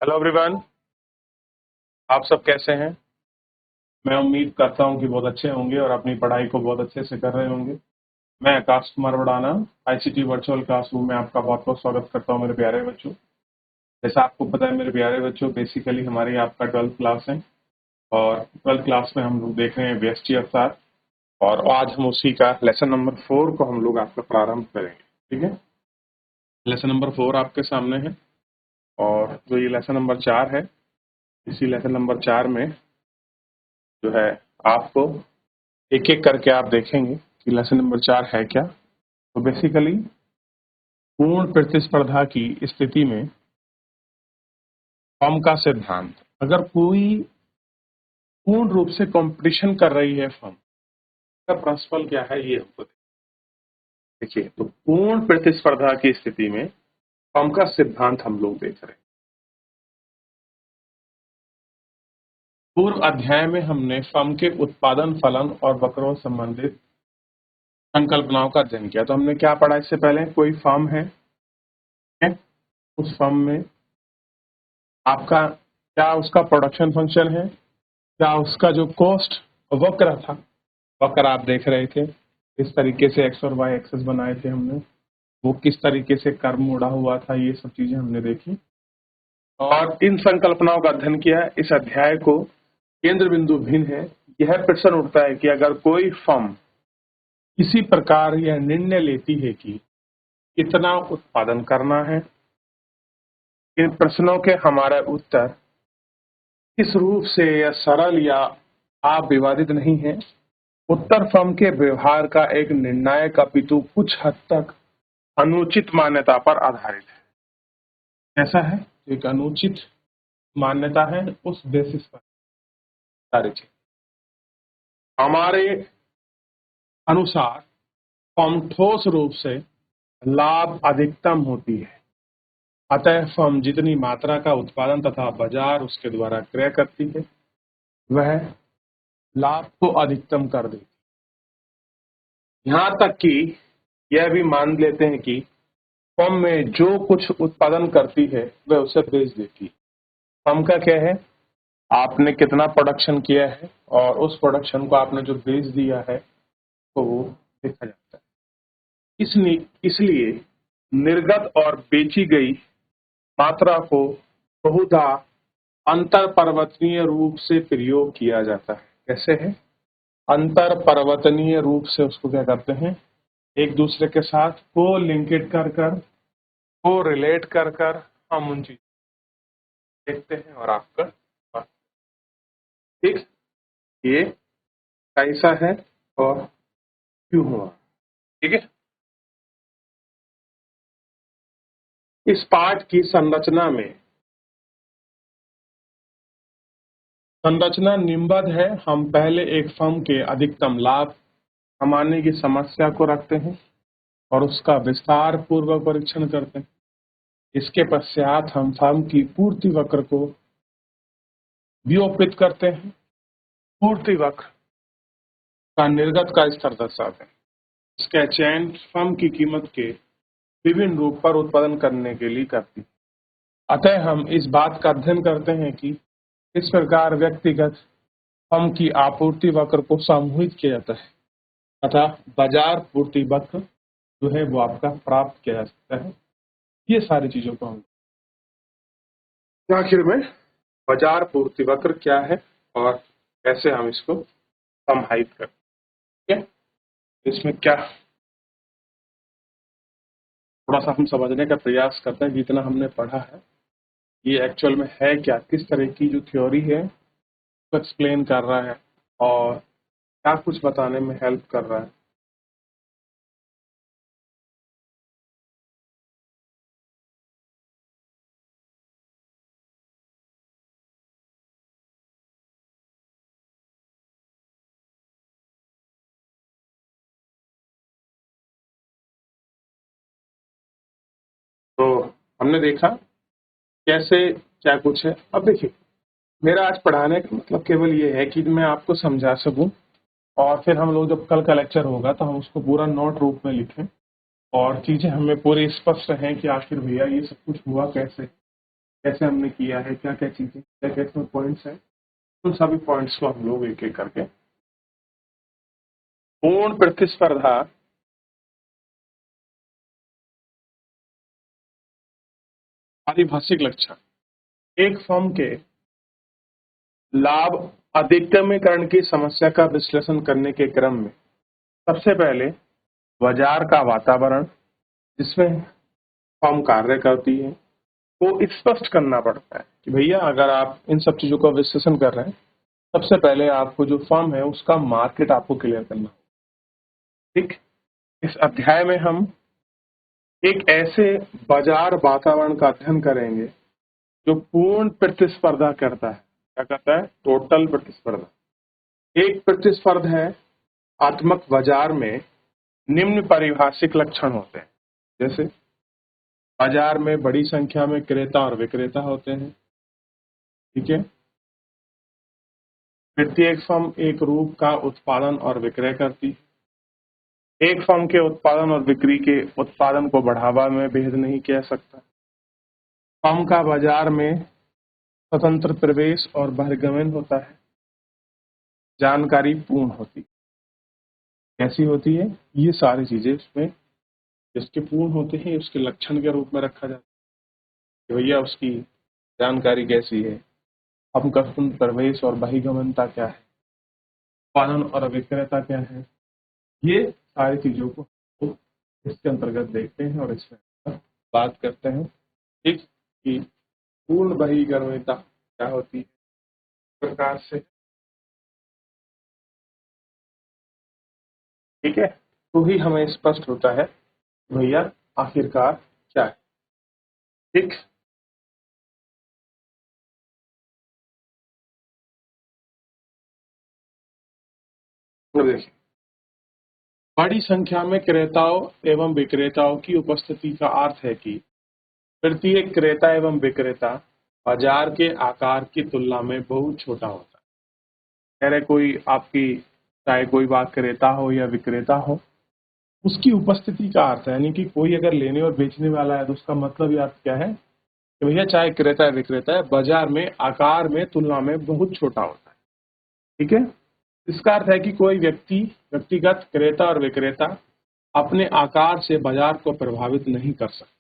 Hello everyone. आप सब कैसे हैं? मैं उम्मीद करता हूं कि बहुत अच्छे होंगे और अपनी पढ़ाई को बहुत अच्छे से कर रहे होंगे। मैं Akash Kumar वड़ाना ICT virtual classroom में आपका बहुत बहुत स्वागत करता हूं मेरे प्यारे बच्चों। जैसा आपको पता है मेरे प्यारे बच्चों, बेसिकली हमारी आपका 12th क्लास है और 12th क्लास में हम लोग देख रहे हैं व्यष्टि अवसाद और आज हम उसी का लेसन नंबर 4 को हम लोग आपका प्रारंभ करेंगे। ठीक है, लेसन नंबर 4 आपके सामने है और जो ये लेसन नंबर 4 है, इसी लेसन नंबर 4 में जो है आपको एक एक करके आप देखेंगे कि लेसन नंबर 4 है क्या। तो बेसिकली पूर्ण प्रतिस्पर्धा की स्थिति में फर्म का सिद्धांत। अगर कोई पूर्ण रूप से कंपटीशन कर रही है फर्म का प्रिंसिपल क्या है, ये हमको देखिए। तो पूर्ण प्रतिस्पर्धा की स्थिति में फर्म का सिद्धांत हम लोग देख रहे हैं। पूर्व अध्याय में हमने फर्म के उत्पादन फलन और वक्रों संबंधित संकल्पनाओं का अध्ययन किया। तो हमने क्या पढ़ा इससे पहले? कोई फर्म है, उस फर्म में आपका क्या उसका प्रोडक्शन फंक्शन है, क्या उसका जो कॉस्ट वक्र था, वक्र आप देख रहे थे किस तरीके से एक्स और वाई एक्सेस बनाए थे हमने, वो किस तरीके से कर्व मुड़ा हुआ था, ये सब चीजें हमने देखी और इन संकल्पनाओं का अध्ययन किया। इस अध्याय को केंद्र बिंदु भिन्न है। यह प्रश्न उठता है कि अगर कोई फर्म किसी प्रकार यह निर्णय लेती है कि कितना उत्पादन करना है, इन प्रश्नों के हमारा उत्तर इस रूप से यह सरल या आप विवादित नहीं है। उत्तर फर्म के व्यवहार का एक निर्णायक अपितु कुछ हद तक अनुचित मान्यता पर आधारित है। ऐसा है, एक अनुचित मान्यता है, उस बेसिस पर सारी चीज हमारे अनुसार फर्म ठोस रूप से लाभ अधिकतम होती है। अतः फर्म जितनी मात्रा का उत्पादन तथा बाजार उसके द्वारा क्रय करती है, वह लाभ को अधिकतम कर देती है। यहाँ तक कि यह भी मान लेते हैं कि फर्म में जो कुछ उत्पादन करती है वह उसे बेच देती है। फर्म का क्या है, आपने कितना प्रोडक्शन किया है और उस प्रोडक्शन को आपने जो बेच दिया है तो वो देखा जाता है। इसलिए निर्गत और बेची गई मात्रा को बहुधा अंतर परिवर्तनीय रूप से प्रयोग किया जाता है। कैसे है? अंतर परिवर्तनीय रूप से उसको क्या करते हैं, एक दूसरे के साथ को लिंकेड कर कर, को रिलेट कर कर हम उन चीज देखते हैं और आपका ठीक ये कैसा है और क्यों हुआ। ठीक है, इस पाठ की संरचना निम्नबद्ध है। हम पहले एक फर्म के अधिकतम लाभ कमाने की समस्या को रखते हैं और उसका विस्तार पूर्वक परीक्षण करते हैं। इसके पश्चात हम फर्म की पूर्ति वक्र को व्युत्पन्न करते हैं। पूर्ति वक्र का निर्गत का स्तर दर्शाते हैं। इसका चयन फर्म की कीमत के विभिन्न रूप पर उत्पादन करने के लिए करती है। अतः हम इस बात का अध्ययन करते हैं कि इस प्रकार व्यक्तिगत फर्म की आपूर्ति वक्र को समूहित किया जाता है तथा बाजार पूर्ति वक्र जो है वो आपका प्राप्त किया जा सकता है। ये सारी चीजों को हम आखिर में बाजार पूर्ति वक्र क्या है और कैसे हम इसको समाहित करें। ठीक है, इसमें क्या थोड़ा सा हम समझने का प्रयास करते हैं। जितना हमने पढ़ा है ये एक्चुअल में है क्या, किस तरह की जो थ्योरी है उसको एक्सप्लेन कर रहा है और क्या कुछ बताने में हेल्प कर रहा है। तो हमने देखा कैसे क्या कुछ है। अब देखिए, मेरा आज पढ़ाने का मतलब केवल ये है कि मैं आपको समझा सकूं और फिर हम लोग जब कल का लेक्चर होगा तो हम उसको पूरा नोट रूप में लिखें और चीजें हमें पूरी स्पष्ट रहें कि आखिर भैया ये सब कुछ हुआ कैसे। कैसे हमने किया है, क्या क्या चीजें, क्या क्या इसमें पॉइंट्स हैं, उन सभी पॉइंट्स को हम लोग एक एक करके पूर्ण प्रतिस्पर्धा पारिभाषिक लक्षण, एक फर्म के लाभ अधिकतमीकरण की समस्या का विश्लेषण करने के क्रम में सबसे पहले बाजार का वातावरण जिसमें फर्म कार्य करती है को स्पष्ट करना पड़ता है कि भैया अगर आप इन सब चीजों का विश्लेषण कर रहे हैं, सबसे पहले आपको जो फर्म है उसका मार्केट आपको क्लियर करना। ठीक, इस अध्याय में हम एक ऐसे बाजार वातावरण का अध्ययन करेंगे जो पूर्ण प्रतिस्पर्धा करता है। क्या करता है? टोटल प्रतिस्पर्धा। एक प्रतिस्पर्धा है आत्मक बाजार में निम्न पारिभाषिक लक्षण होते हैं, जैसे बाजार में बड़ी संख्या में क्रेता और विक्रेता होते हैं। ठीक है, प्रत्येक फर्म एक रूप का उत्पादन और विक्रय करती है। एक फर्म के उत्पादन और बिक्री के उत्पादन को बढ़ावा में भेद नहीं किया सकता। फर्म का बाजार में स्वतंत्र प्रवेश और बहिर्गमन होता है। जानकारी पूर्ण होती, कैसी होती है? ये सारी चीजें इसमें जिसके पूर्ण होते हैं उसके लक्षण के रूप में रखा जाता है कि भैया उसकी जानकारी कैसी है, फर्म का स्वतंत्र प्रवेश और बहिर्गमनता क्या है, उत्पादन और विक्रेता क्या है। ये सारी चीजों को इसके अंतर्गत देखते हैं और इसमें बात करते हैं। ठीक, कि पूर्ण बहिर्गमनता क्या होती है, प्रकार से। ठीक है, तो ही हमें स्पष्ट होता है भैया आखिरकार क्या है। ठीक, तो देखिए, बड़ी संख्या में क्रेताओं एवं विक्रेताओं की उपस्थिति का अर्थ है कि प्रत्येक क्रेता एवं विक्रेता बाजार के आकार की तुलना में बहुत छोटा होता है। कह रहे कोई आपकी, चाहे कोई बात क्रेता हो या विक्रेता हो, उसकी उपस्थिति का अर्थ है, यानी कि कोई अगर लेने और बेचने वाला है तो उसका मतलब ये अर्थ क्या है कि भैया चाहे क्रेता है विक्रेता है, बाजार में आकार में तुलना में बहुत छोटा होता है। ठीक है, इसका अर्थ है कि कोई व्यक्तिगत क्रेता और विक्रेता अपने आकार से बाजार को प्रभावित नहीं कर सकता।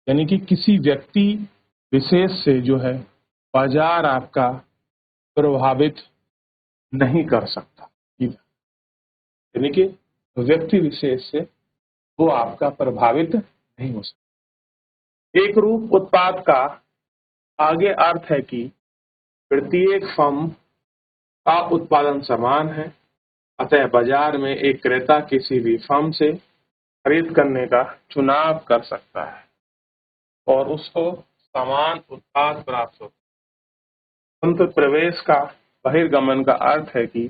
यानी कि किसी व्यक्ति विशेष से जो है बाजार आपका प्रभावित नहीं कर सकता। यानी कि व्यक्ति विशेष से वो आपका प्रभावित नहीं हो सकता। एक रूप उत्पाद का आगे अर्थ है कि प्रत्येक फर्म का उत्पादन समान है, अतः बाजार में एक क्रेता किसी भी फर्म से खरीद करने का चुनाव कर सकता है और उसको समान उत्पाद प्राप्त होता है। स्वतंत्र प्रवेश का बहिर्गमन का अर्थ है कि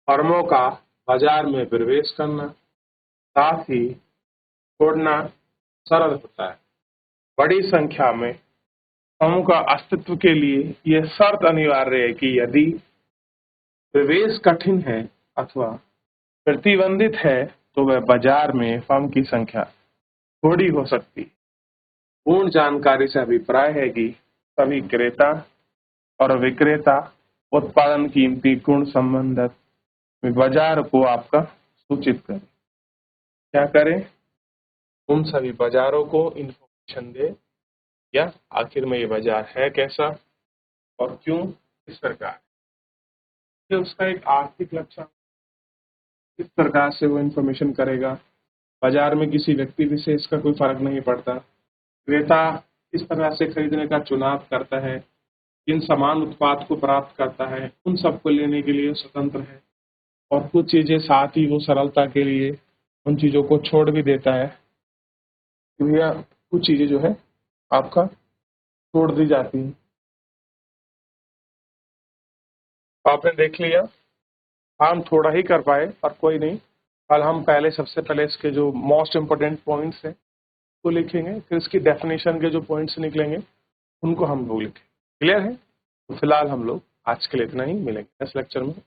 फर्मों का बाजार में प्रवेश करना, साथ ही छोड़ना सरल होता है। बड़ी संख्या में फर्मों का अस्तित्व के लिए यह शर्त अनिवार्य है कि यदि प्रवेश कठिन है अथवा प्रतिबंधित है तो वह बाजार में फर्म की संख्या थोड़ी हो सकती है। पूर्ण जानकारी से अभिप्राय है कि सभी क्रेता और विक्रेता उत्पादन कीमती गुण संबंधित बाजार को आपका सूचित करें। क्या करें? उन सभी बाजारों को इंफॉर्मेशन दे, या आखिर में ये बाजार है कैसा और क्यों, इस प्रकार ये उसका एक आर्थिक लक्षण, इस प्रकार से वो इंफॉर्मेशन करेगा। बाजार में किसी व्यक्ति विशेष का कोई फर्क नहीं पड़ता, क्रेता इस तरह से खरीदने का चुनाव करता है, इन समान उत्पाद को प्राप्त करता है, उन सबको लेने के लिए स्वतंत्र है, और कुछ चीजें साथ ही वो सरलता के लिए उन चीजों को छोड़ भी देता है। भैया कुछ चीजें जो है आपका छोड़ दी जाती हैं। आपने देख लिया, हम थोड़ा ही कर पाए पर कोई नहीं, कल हम पहले सबसे पहले इसके जो मोस्ट इम्पोर्टेंट पॉइंट्स हैं वो लिखेंगे, फिर इसकी डेफिनेशन के जो पॉइंट्स निकलेंगे उनको हम लोग लिखेंगे। क्लियर है? तो फिलहाल हम लोग आज के लिए इतना ही, मिलेंगे नेक्स्ट लेक्चर में।